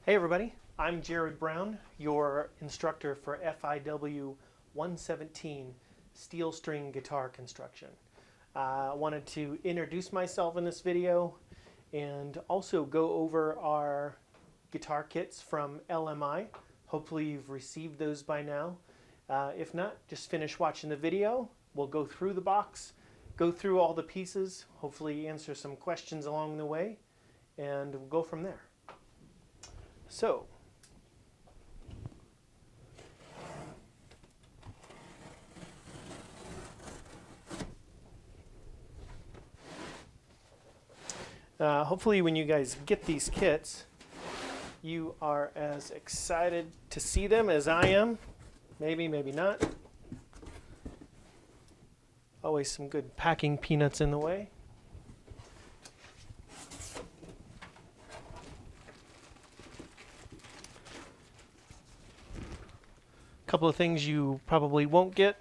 Hey everybody, I'm Jared Brown, your instructor for FIW 117 Steel String Guitar Construction. I wanted to introduce myself in this video and also go over our guitar kits from LMI. Hopefully you've received those by now. If not, just finish watching the video. We'll go through the box, go through all the pieces, hopefully answer some questions along the way, and we'll go from there. So, hopefully when you guys get these kits, you are as excited to see them as I am. Maybe, maybe not. Always some good packing peanuts in the way. Couple of things you probably won't get: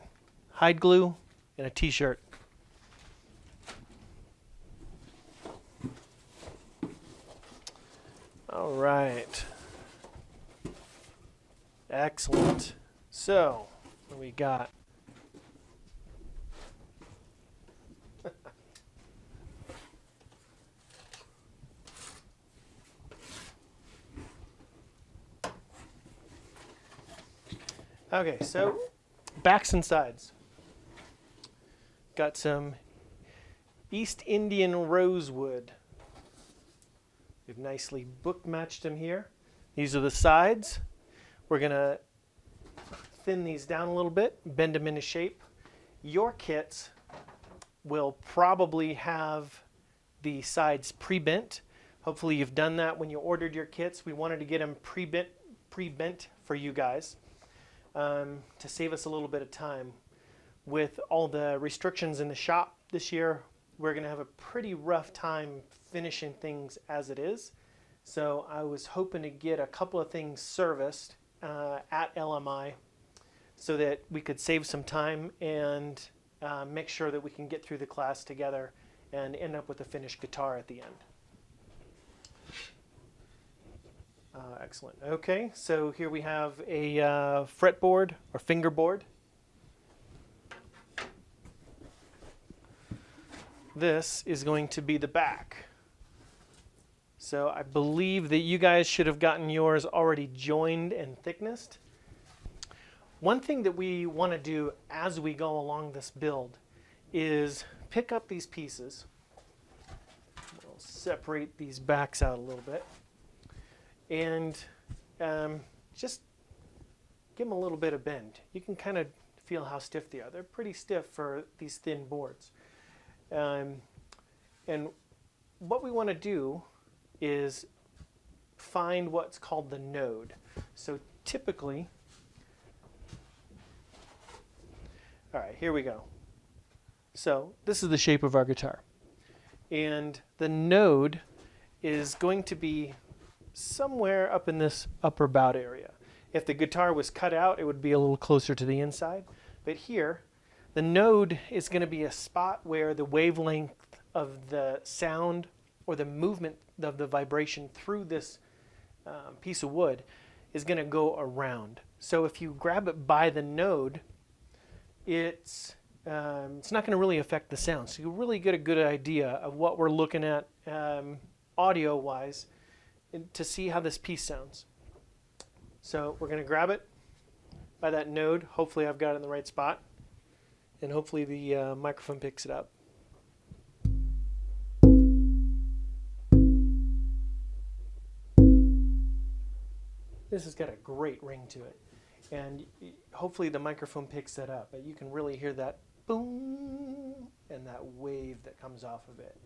hide glue and a t-shirt. All right. Excellent. So, what do we got? Okay, so backs and sides. Got some East Indian Rosewood. We've nicely book matched them here. These are the sides. We're going to thin these down a little bit, bend them into shape. Your kits will probably have the sides pre-bent. Hopefully you've done that when you ordered your kits. We wanted to get them pre-bent for you guys. To save us a little bit of time. With all the restrictions in the shop this year, we're going to have a pretty rough time finishing things as it is. So I was hoping to get a couple of things serviced at LMI so that we could save some time and make sure that we can get through the class together and end up with a finished guitar at the end. Excellent. Okay, so here we have a fretboard or fingerboard. This is going to be the back. So I believe that you guys should have gotten yours already joined and thicknessed. One thing that we want to do as we go along this build is pick up these pieces. We'll separate these backs out a little bit. And just give them a little bit of bend. You can kind of feel how stiff they are. They're pretty stiff for these thin boards. And what we want to do is find what's called the node. So typically, all right, here we go. So this is the shape of our guitar. And the node is going to be somewhere up in this upper bout area. If the guitar was cut out, it would be a little closer to the inside. But here, the node is going to be a spot where the wavelength of the sound or the movement of the vibration through this piece of wood is going to go around. So if you grab it by the node, it's not going to really affect the sound. So you really get a good idea of what we're looking at audio-wise to see how this piece sounds. So we're going to grab it by that node. Hopefully I've got it in the right spot. And hopefully the microphone picks it up. This has got a great ring to it. And hopefully the microphone picks that up. But you can really hear that boom and that wave that comes off of it.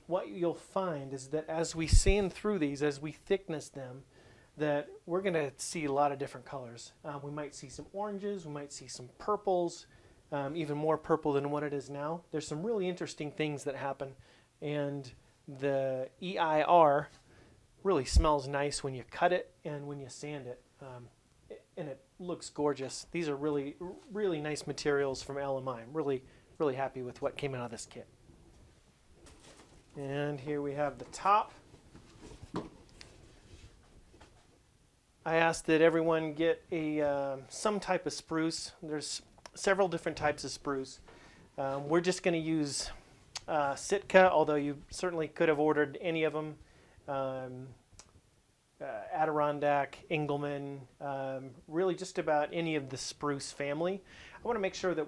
What you'll find is that as we sand through these, as we thickness them, that we're going to see a lot of different colors. We might see some oranges, we might see some purples, even more purple than what it is now. There's some really interesting things that happen, and the EIR really smells nice when you cut it and when you sand it, and it looks gorgeous. These are really, really nice materials from LMI. I'm really, really happy with what came out of this kit. And here we have the top. I asked that everyone get some type of spruce. There's several different types of spruce. We're just going to use Sitka, although you certainly could have ordered any of them. Adirondack, Engelmann, really just about any of the spruce family. I want to make sure that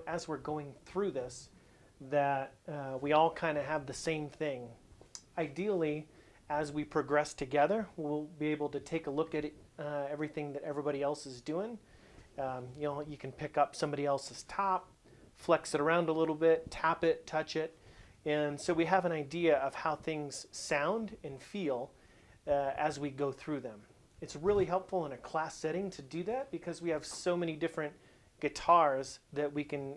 as we're going through this, that we all kind of have the same thing. Ideally, as we progress together, we'll be able to take a look at everything that everybody else is doing. You can pick up somebody else's top, flex it around a little bit, tap it, touch it, and so we have an idea of how things sound and feel as we go through them. It's really helpful in a class setting to do that because we have so many different guitars that we can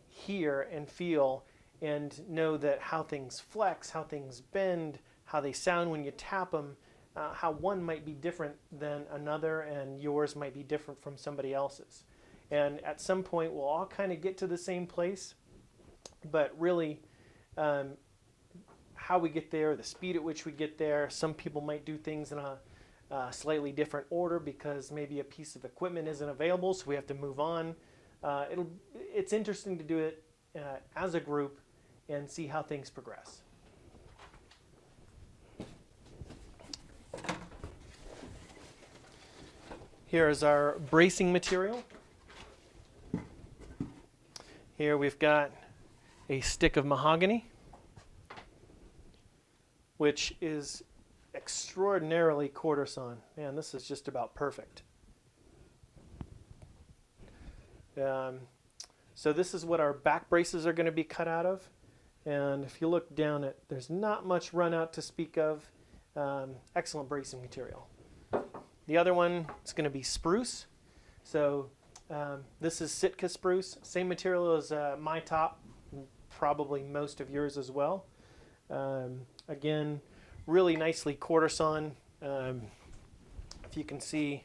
hear and feel and know that how things flex, how things bend, how they sound when you tap them, how one might be different than another and yours might be different from somebody else's. And at some point we'll all kind of get to the same place, but really how we get there, the speed at which we get there, some people might do things in a slightly different order because maybe a piece of equipment isn't available, so we have to move on. It's interesting to do it as a group and see how things progress. Here is our bracing material. Here we've got a stick of mahogany, which is extraordinarily quarter sawn. Man, this is just about perfect. So this is what our back braces are going to be cut out of. And if you look down it, there's not much run out to speak of. Excellent bracing material. The other one is going to be spruce. So this is Sitka spruce. Same material as my top, probably most of yours as well. Again, really nicely quarter sawn. If you can see,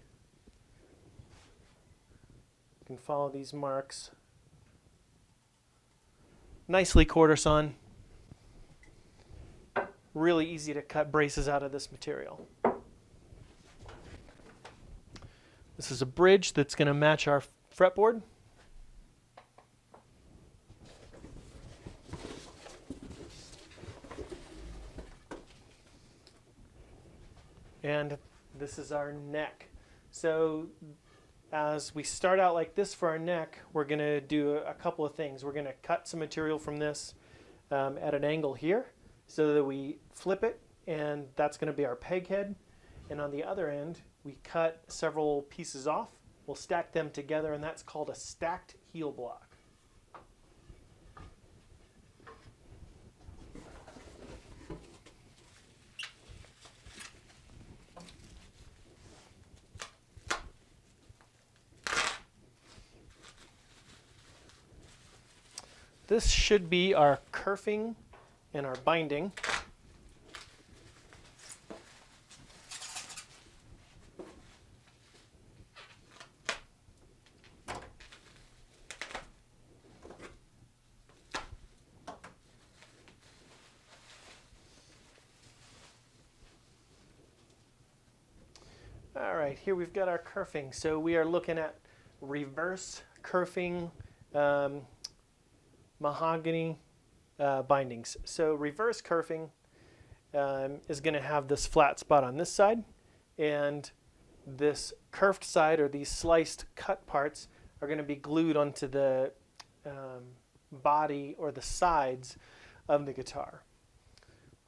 you can follow these marks. Nicely quarter sawn. Really easy to cut braces out of this material. This is a bridge that's going to match our fretboard. And this is our neck. So as we start out like this for our neck, we're going to do a couple of things. We're going to cut some material from this at an angle here so that we flip it, and that's going to be our peg head. And on the other end, we cut several pieces off. We'll stack them together, and that's called a stacked heel block. This should be our kerfing and our binding. All right, here we've got our kerfing. So we are looking at reverse kerfing mahogany bindings. So reverse kerfing is going to have this flat spot on this side, and this curved side, or these sliced cut parts, are going to be glued onto the body or the sides of the guitar.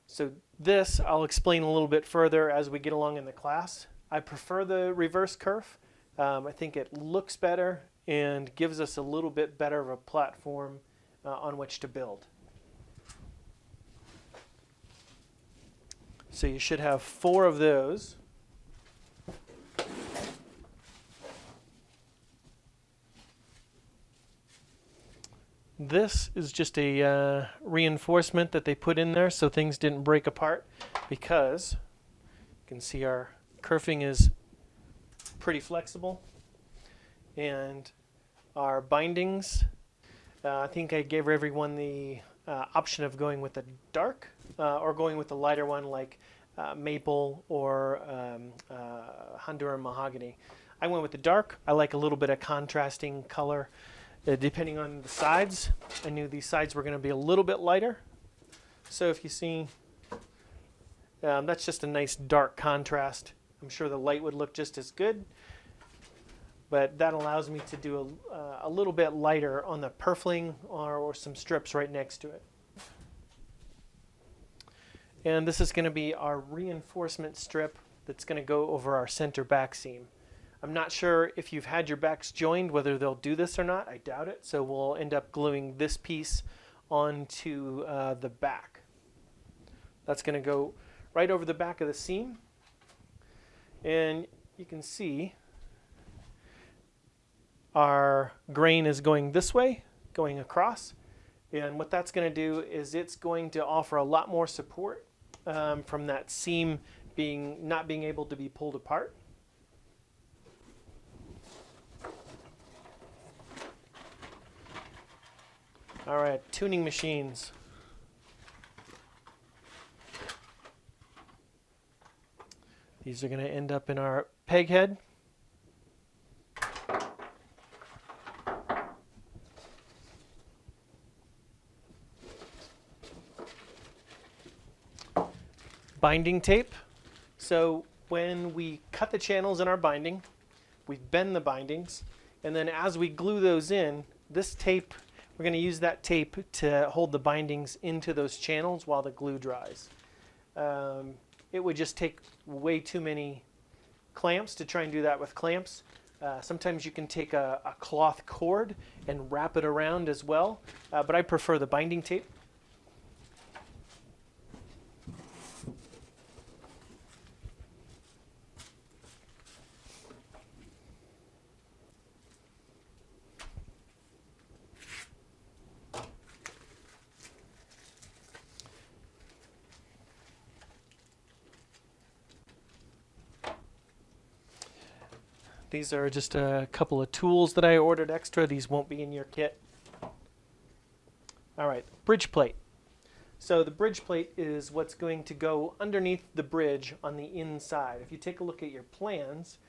So this I'll explain a little bit further as we get along in the class. I prefer the reverse kerf. I think it looks better and gives us a little bit better of a platform on which to build. So you should have 4 of those. This is just a reinforcement that they put in there so things didn't break apart, because you can see our kerfing is pretty flexible, and our bindings, I think I gave everyone the option of going with a dark or going with a lighter one like maple or Honduran mahogany. I went with the dark. I like a little bit of contrasting color depending on the sides. I knew these sides were going to be a little bit lighter. So if you see, that's just a nice dark contrast. I'm sure the light would look just as good, but that allows me to do a little bit lighter on the purfling or some strips right next to it. And this is going to be our reinforcement strip that's going to go over our center back seam. I'm not sure if you've had your backs joined whether they'll do this or not. I doubt it. So we'll end up gluing this piece onto the back. That's going to go right over the back of the seam. And you can see our grain is going this way, going across. And what that's going to do is it's going to offer a lot more support from that seam not being able to be pulled apart. All right, tuning machines. These are going to end up in our peg head. Binding tape. So when we cut the channels in our binding, we bend the bindings, and then as we glue those in, this tape, we're going to use that tape to hold the bindings into those channels while the glue dries. It would just take way too many clamps to try and do that with clamps. Sometimes you can take a cloth cord and wrap it around as well, but I prefer the binding tape. These are just a couple of tools that I ordered extra. These won't be in your kit. All right, bridge plate. So the bridge plate is what's going to go underneath the bridge on the inside. If you take a look at your plans,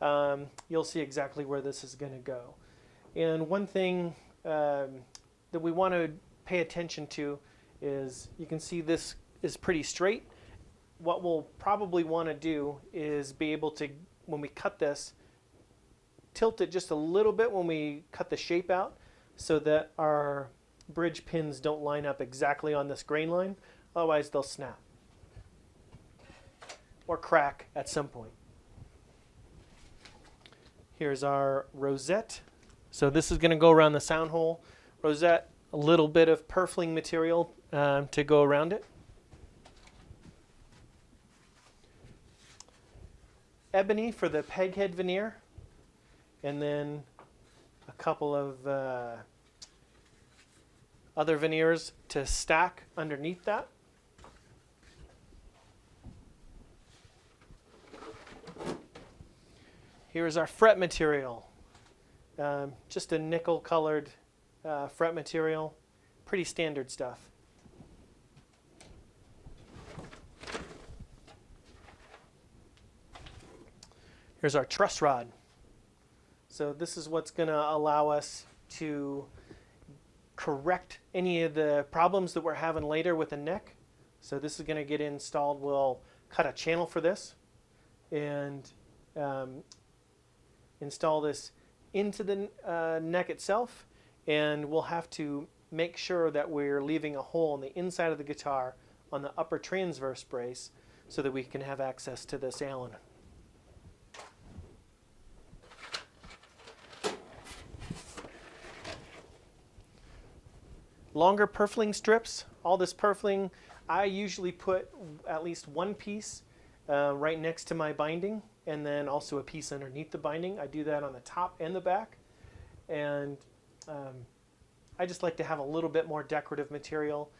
you'll see exactly where this is going to go. And one thing that we want to pay attention to is you can see this is pretty straight. What we'll probably want to do is be able to, when we cut this, tilt it just a little bit when we cut the shape out so that our bridge pins don't line up exactly on this grain line. Otherwise they'll snap or crack at some point. Here's our rosette. So this is going to go around the sound hole. Rosette, a little bit of purfling material to go around it. Ebony for the peg head veneer. And then a couple of other veneers to stack underneath that. Here's our fret material. Just a nickel colored fret material. Pretty standard stuff. Here's our truss rod. So this is what's going to allow us to correct any of the problems that we're having later with the neck. So this is going to get installed. We'll cut a channel for this and install this into the neck itself. And we'll have to make sure that we're leaving a hole on the inside of the guitar on the upper transverse brace so that we can have access to this Allen. Longer purfling strips. All this purfling, I usually put at least one piece right next to my binding and then also a piece underneath the binding. I do that on the top and the back. And I just like to have a little bit more decorative material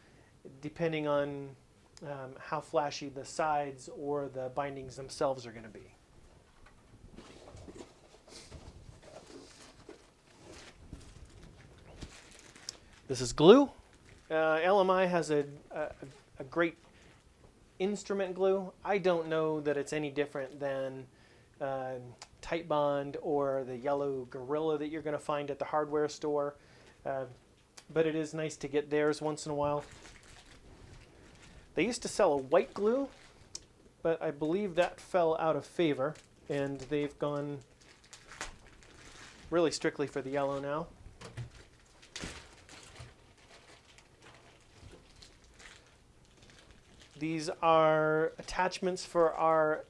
depending on how flashy the sides or the bindings themselves are going to be. This is glue. LMI has a great instrument glue. I don't know that it's any different than Tight Bond or the yellow Gorilla that you're going to find at the hardware store. But it is nice to get theirs once in a while. They used to sell a white glue, but I believe that fell out of favor, and they've gone really strictly for the yellow now. These are attachments for our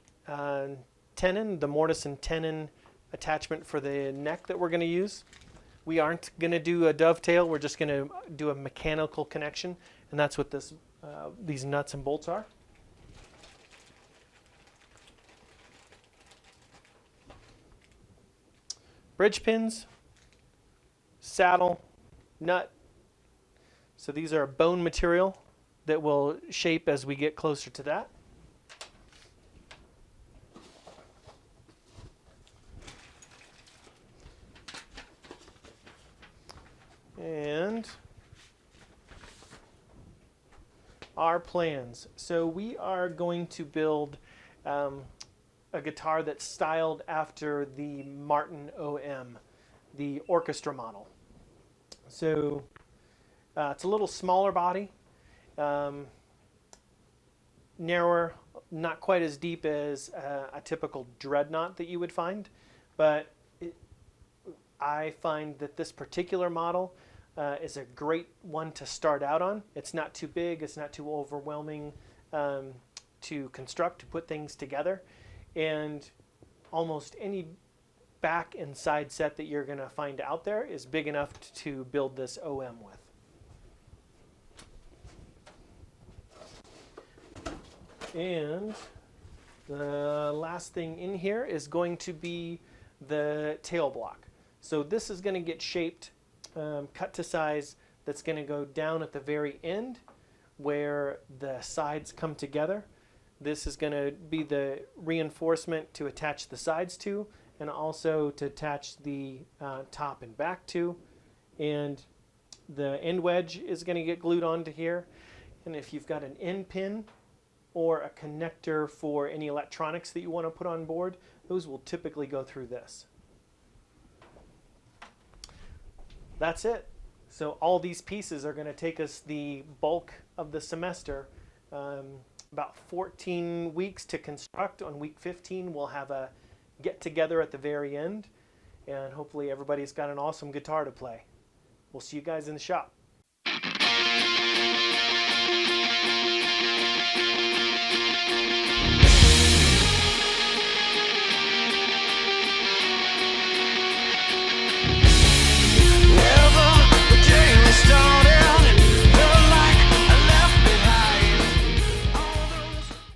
tenon, the mortise and tenon attachment for the neck that we're going to use. We aren't going to do a dovetail, we're just going to do a mechanical connection, and that's what these nuts and bolts are. Bridge pins, saddle, nut. So these are bone material that will shape as we get closer to that. And our plans. So we are going to build a guitar that's styled after the Martin OM, the orchestra model. So it's a little smaller body, narrower, not quite as deep as a typical dreadnought that you would find, but I find that this particular model is a great one to start out on. It's not too big, it's not too overwhelming to construct, to put things together, and almost any back and side set that you're going to find out there is big enough to build this OM with. And the last thing in here is going to be the tail block. So this is going to get shaped, cut to size, that's going to go down at the very end where the sides come together. This is going to be the reinforcement to attach the sides to, and also to attach the top and back to. And the end wedge is going to get glued onto here. And if you've got an end pin or a connector for any electronics that you want to put on board, those will typically go through this. That's it. So all these pieces are going to take us the bulk of the semester, about 14 weeks to construct. On week 15 we'll have a get together at the very end, and hopefully everybody's got an awesome guitar to play. We'll see you guys in the shop.